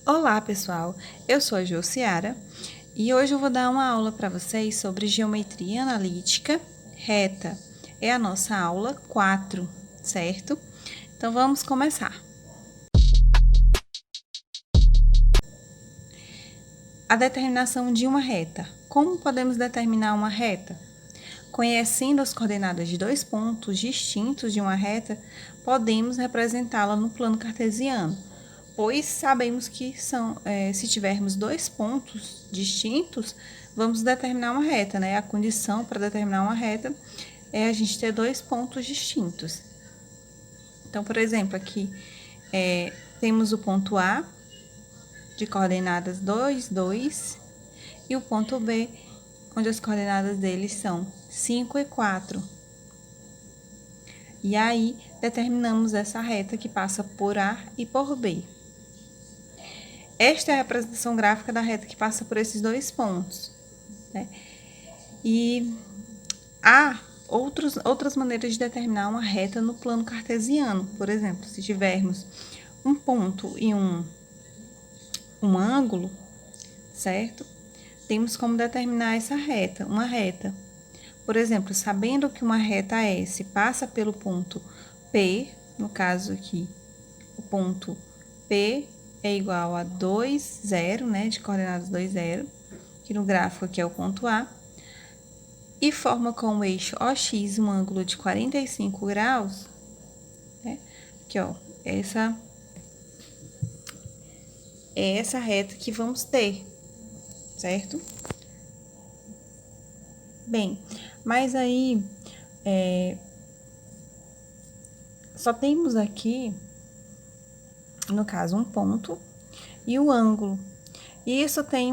Olá, pessoal! Eu sou a Josiara e hoje eu vou dar uma aula para vocês sobre geometria analítica reta. É a nossa aula 4, certo? Então, vamos começar. A determinação de uma reta. Como podemos determinar uma reta? Conhecendo as coordenadas de dois pontos distintos de uma reta, podemos representá-la no plano cartesiano, pois sabemos que se tivermos dois pontos distintos, vamos determinar uma reta, né? A condição para determinar uma reta é a gente ter dois pontos distintos. Então, por exemplo, aqui temos o ponto A, de coordenadas 2, 2, e o ponto B, onde as coordenadas deles são 5 e 4. E aí, determinamos essa reta que passa por A e por B. Esta é a representação gráfica da reta que passa por esses dois pontos, né? E há outras maneiras de determinar uma reta no plano cartesiano. Por exemplo, se tivermos um ponto e um ângulo, certo? Temos como determinar essa reta, uma reta. Por exemplo, sabendo que uma reta S passa pelo ponto P, no caso aqui, o ponto P é igual a 2, 0, né, de coordenadas 2, 0, que no gráfico aqui é o ponto A, e forma com o eixo OX um ângulo de 45 graus, né, aqui, ó, essa é essa reta que vamos ter, certo? Bem, mas aí, só temos aqui, no caso, um ponto e o ângulo. E isso tem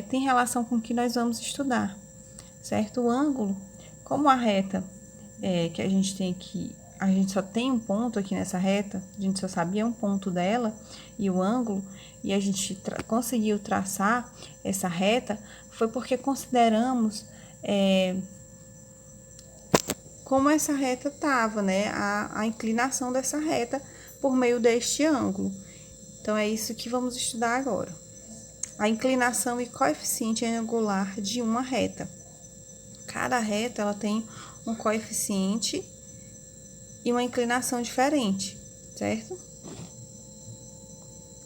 tem relação com o que nós vamos estudar, certo? O ângulo, como a reta que a gente tem aqui, a gente só tem um ponto aqui nessa reta, a gente só sabia um ponto dela e o ângulo, e a gente conseguiu traçar essa reta, foi porque consideramos como essa reta estava, né? A inclinação dessa reta por meio deste ângulo. Então, é isso que vamos estudar agora. A inclinação e coeficiente angular de uma reta. Cada reta, ela tem um coeficiente e uma inclinação diferente, certo?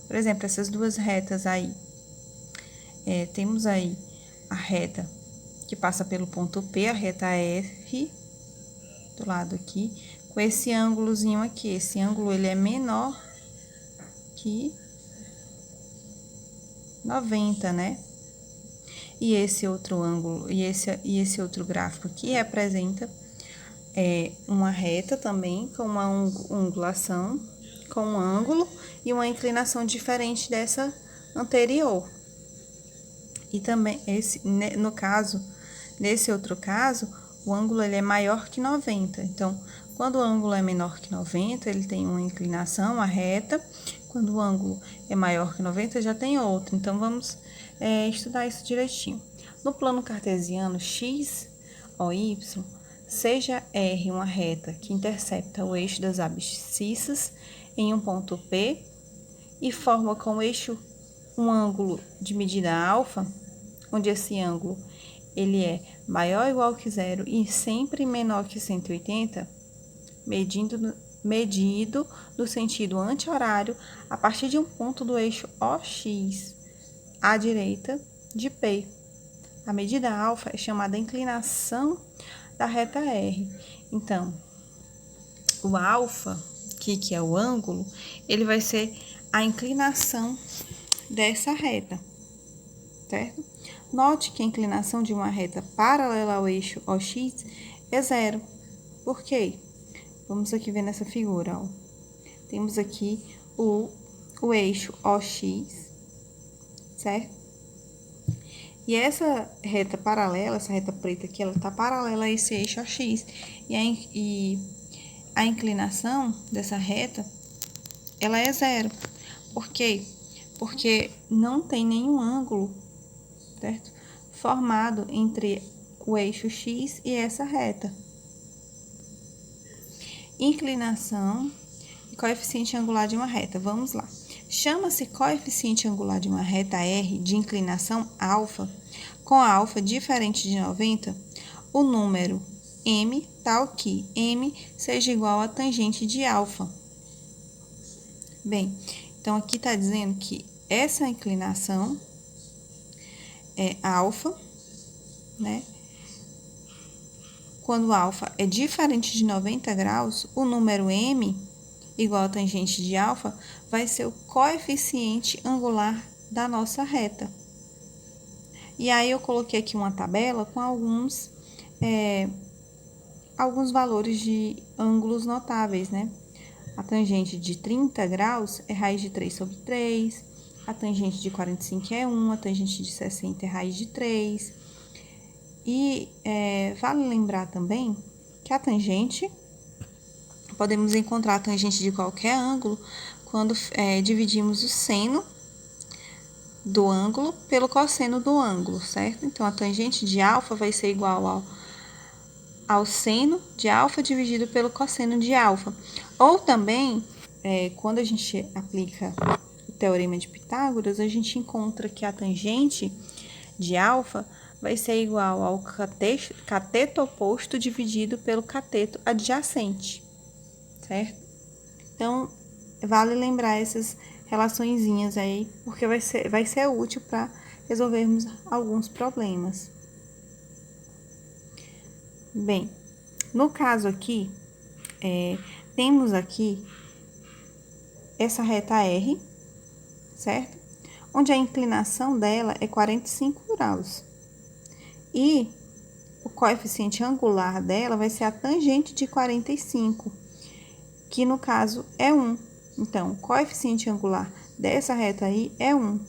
Por exemplo, essas duas retas aí. Temos aí a reta que passa pelo ponto P, a reta R, do lado aqui, com esse ângulozinho aqui. Esse ângulo, ele é menor que 90, né? E esse outro ângulo, e esse outro gráfico aqui representa uma reta também, com uma angulação, com um ângulo e uma inclinação diferente dessa anterior. E também, nesse outro caso, o ângulo ele é maior que 90. Então, quando o ângulo é menor que 90, ele tem uma inclinação, uma reta. Quando o ângulo é maior que 90, já tem outra. Então, vamos estudar isso direitinho. No plano cartesiano, x ou y, seja R uma reta que intercepta o eixo das abscissas em um ponto P e forma com o eixo um ângulo de medida alfa, onde esse ângulo ele é maior ou igual que zero e sempre menor que 180, medido no sentido anti-horário a partir de um ponto do eixo OX à direita de P. A medida alfa é chamada inclinação da reta R. Então, o alfa, que é o ângulo, ele vai ser a inclinação dessa reta, certo? Note que a inclinação de uma reta paralela ao eixo OX é zero. Por quê? Vamos aqui ver nessa figura, ó. Temos aqui o eixo OX, certo? E essa reta paralela, essa reta preta aqui, ela tá paralela a esse eixo OX. E a inclinação dessa reta, ela é zero. Por quê? Porque não tem nenhum ângulo, certo? Formado entre o eixo X e essa reta. Inclinação e coeficiente angular de uma reta. Vamos lá. Chama-se coeficiente angular de uma reta R de inclinação alfa, com a alfa diferente de 90, o número m tal que m seja igual à tangente de alfa. Bem, então aqui está dizendo que essa inclinação é alfa, né? Quando alfa é diferente de 90 graus, o número m igual a tangente de alfa vai ser o coeficiente angular da nossa reta. E aí eu coloquei aqui uma tabela com alguns valores de ângulos notáveis, né? A tangente de 30 graus é raiz de 3 sobre 3, a tangente de 45 é 1, a tangente de 60 é raiz de 3. E vale lembrar também que a tangente, podemos encontrar a tangente de qualquer ângulo quando dividimos o seno do ângulo pelo cosseno do ângulo, certo? Então, a tangente de alfa vai ser igual ao seno de alfa dividido pelo cosseno de alfa. Ou também, quando a gente aplica o teorema de Pitágoras, a gente encontra que a tangente de alfa vai ser igual ao cateto oposto dividido pelo cateto adjacente, certo? Então, vale lembrar essas relaçõezinhas aí, porque vai ser útil para resolvermos alguns problemas. Bem, no caso aqui, temos aqui essa reta R, certo? Onde a inclinação dela é 45 graus. E o coeficiente angular dela vai ser a tangente de 45, que no caso é 1. Então, o coeficiente angular dessa reta aí é 1.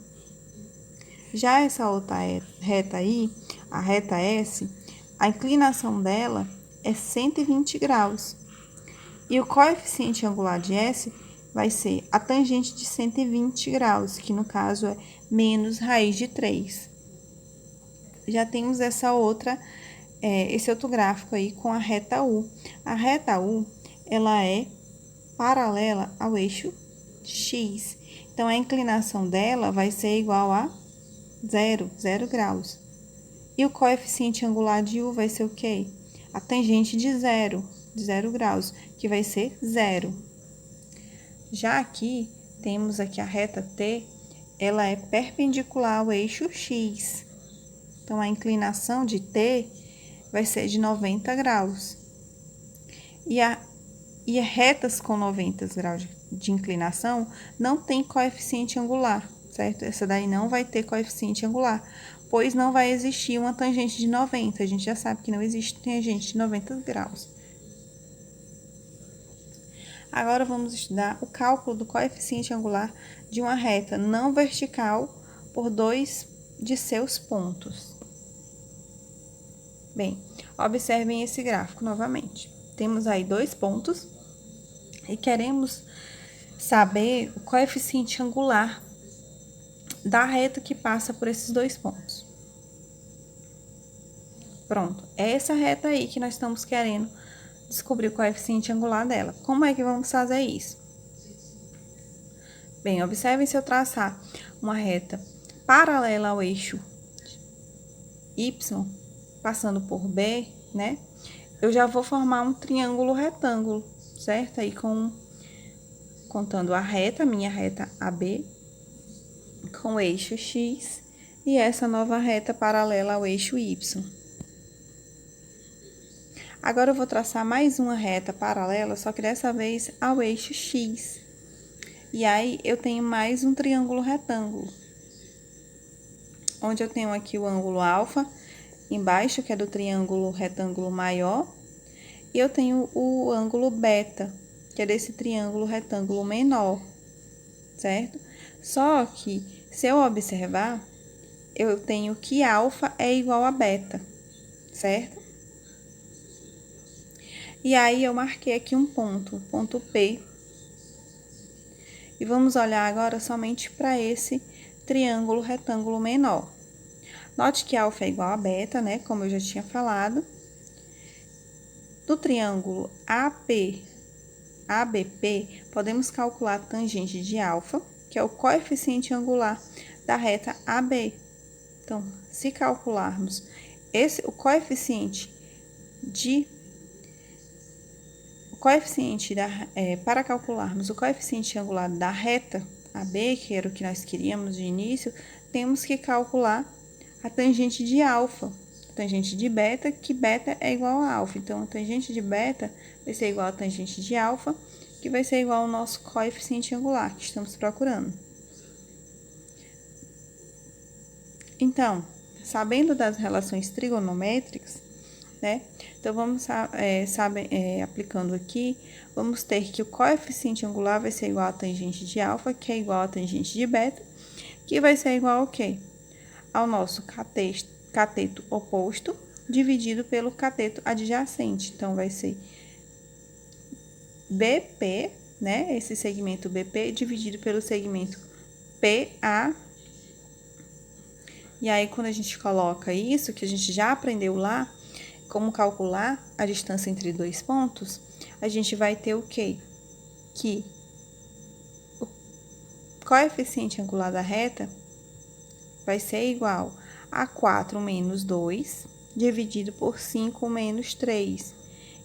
Já essa outra reta aí, a reta S, a inclinação dela é 120 graus. E o coeficiente angular de S vai ser a tangente de 120 graus, que no caso é menos raiz de 3. Já temos esse outro gráfico aí com a reta U. A reta U, ela é paralela ao eixo X. Então, a inclinação dela vai ser igual a 0 graus. E o coeficiente angular de U vai ser o quê? A tangente de 0 graus, que vai ser 0. Já aqui, temos aqui a reta T, ela é perpendicular ao eixo X. Então, a inclinação de T vai ser de 90 graus. E retas com 90 graus de inclinação não tem coeficiente angular, certo? Essa daí não vai ter coeficiente angular, pois não vai existir uma tangente de 90. A gente já sabe que não existe tangente de 90 graus. Agora, vamos estudar o cálculo do coeficiente angular de uma reta não vertical por dois de seus pontos. Bem, observem esse gráfico novamente. Temos aí 2 pontos e queremos saber o coeficiente angular da reta que passa por esses 2 pontos. Pronto, é essa reta aí que nós estamos querendo descobrir o coeficiente angular dela. Como é que vamos fazer isso? Bem, observem se eu traçar uma reta paralela ao eixo Y, passando por B, né? Eu já vou formar um triângulo retângulo, certo? Aí, contando a reta, minha reta AB, com o eixo X, e essa nova reta paralela ao eixo Y. Agora, eu vou traçar mais uma reta paralela, só que dessa vez ao eixo X. E aí, eu tenho mais um triângulo retângulo, onde eu tenho aqui o ângulo alfa, embaixo, que é do triângulo retângulo maior, e eu tenho o ângulo beta, que é desse triângulo retângulo menor, certo? Só que, se eu observar, eu tenho que alfa é igual a beta, certo? E aí, eu marquei aqui um ponto P. E vamos olhar agora somente para esse triângulo retângulo menor. Note que alfa é igual a beta, né? Como eu já tinha falado. Do triângulo ABP, podemos calcular a tangente de alfa, que é o coeficiente angular da reta AB. Então, se calcularmos o coeficiente para calcularmos o coeficiente angular da reta AB, que era o que nós queríamos de início, temos que calcular a tangente de alfa, a tangente de beta, que beta é igual a alfa. Então, a tangente de beta vai ser igual a tangente de alfa, que vai ser igual ao nosso coeficiente angular que estamos procurando. Então, sabendo das relações trigonométricas, né? Então, vamos aplicando aqui, vamos ter que o coeficiente angular vai ser igual a tangente de alfa, que é igual a tangente de beta, que vai ser igual ao quê? Ao nosso cateto oposto, dividido pelo cateto adjacente. Então, vai ser BP, né? Esse segmento BP dividido pelo segmento PA. E aí, quando a gente coloca isso, que a gente já aprendeu lá, como calcular a distância entre dois pontos, a gente vai ter o quê? Que o coeficiente angular da reta vai ser igual a 4 menos 2, dividido por 5 menos 3.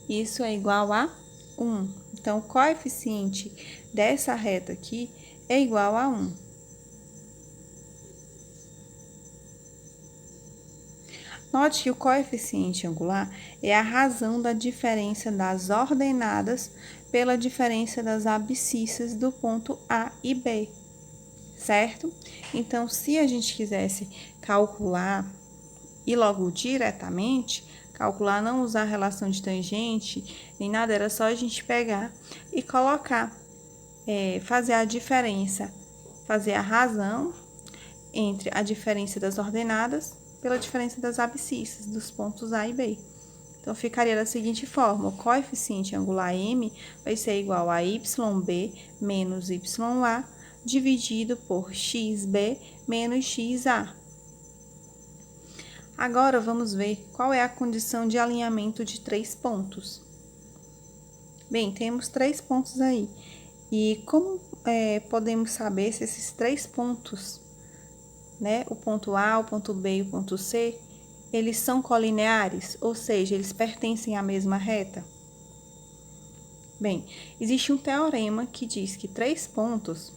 Isso é igual a 1. Então, o coeficiente dessa reta aqui é igual a 1. Note que o coeficiente angular é a razão da diferença das ordenadas pela diferença das abscissas do ponto A e B, certo? Então, se a gente quisesse calcular e logo diretamente, calcular, não usar relação de tangente, nem nada, era só a gente pegar e colocar, fazer a diferença, fazer a razão entre a diferença das ordenadas pela diferença das abscissas dos pontos A e B. Então, ficaria da seguinte forma: o coeficiente angular M vai ser igual a YB menos YA dividido por XB menos XA. Agora, vamos ver qual é a condição de alinhamento de 3 pontos. Bem, temos 3 pontos aí. E como podemos saber se esses 3 pontos, né, o ponto A, o ponto B e o ponto C, eles são colineares, ou seja, eles pertencem à mesma reta? Bem, existe um teorema que diz que 3 pontos,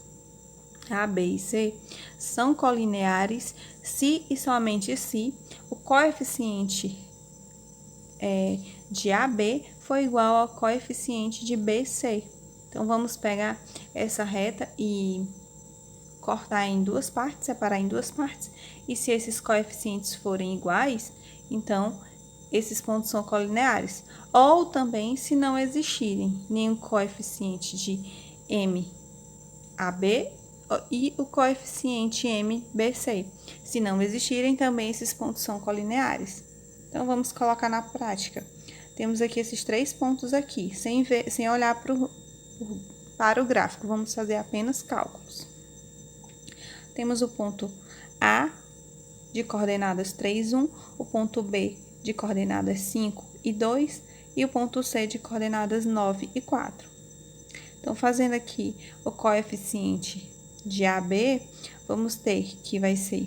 A, B e C, são colineares se e somente se o coeficiente de AB for igual ao coeficiente de BC. Então, vamos pegar essa reta e cortar em 2 partes, separar em 2 partes, e se esses coeficientes forem iguais, então, esses pontos são colineares. Ou também, se não existirem nenhum coeficiente de MAB e o coeficiente MBC. Se não existirem, também esses pontos são colineares. Então, vamos colocar na prática. Temos aqui esses 3 pontos aqui, sem olhar para o gráfico, vamos fazer apenas cálculos. Temos o ponto A de coordenadas 3, 1, o ponto B de coordenadas 5 e 2 e o ponto C de coordenadas 9 e 4. Então, fazendo aqui o coeficiente de AB, vamos ter que vai ser,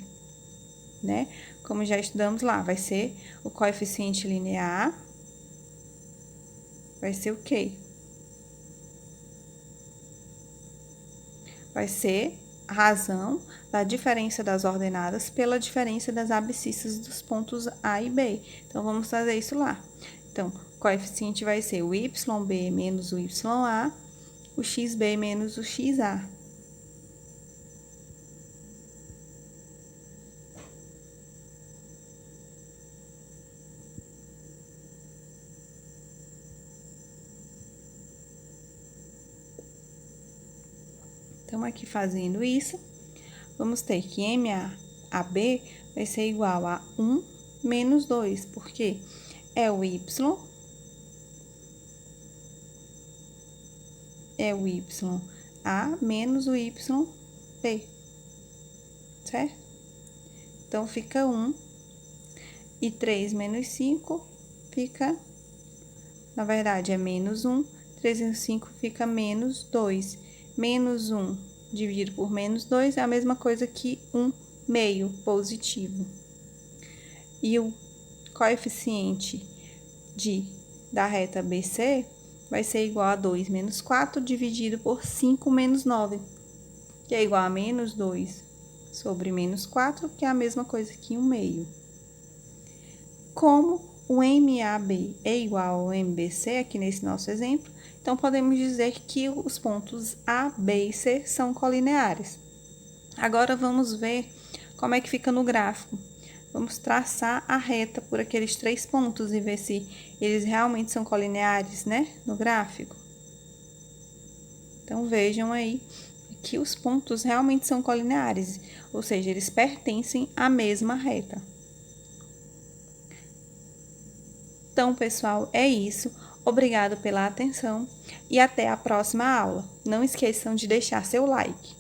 né? Como já estudamos lá, vai ser o coeficiente linear, vai ser o quê? Vai ser a razão da diferença das ordenadas pela diferença das abscissas dos pontos A e B. Então, vamos fazer isso lá. Então, o coeficiente vai ser o YB menos o YA, o XB menos o XA. Então, aqui fazendo isso, vamos ter que MAB vai ser igual a 1 menos 2, porque é o YA menos o YB, certo? Então, fica 1 e 3 menos 5 fica, na verdade, é menos 1, 3 menos 5 fica menos 2. Menos 1 dividido por menos 2 é a mesma coisa que 1 meio positivo. E o coeficiente da reta BC vai ser igual a 2 menos 4 dividido por 5 menos 9, que é igual a menos 2 sobre menos 4, que é a mesma coisa que 1 meio. Como o MAB é igual ao MBC, aqui nesse nosso exemplo, então podemos dizer que os pontos A, B e C são colineares. Agora vamos ver como é que fica no gráfico. Vamos traçar a reta por aqueles 3 pontos e ver se eles realmente são colineares, né, no gráfico. Então, vejam aí que os pontos realmente são colineares, ou seja, eles pertencem à mesma reta. Então, pessoal, é isso. Obrigado pela atenção e até a próxima aula. Não esqueçam de deixar seu like.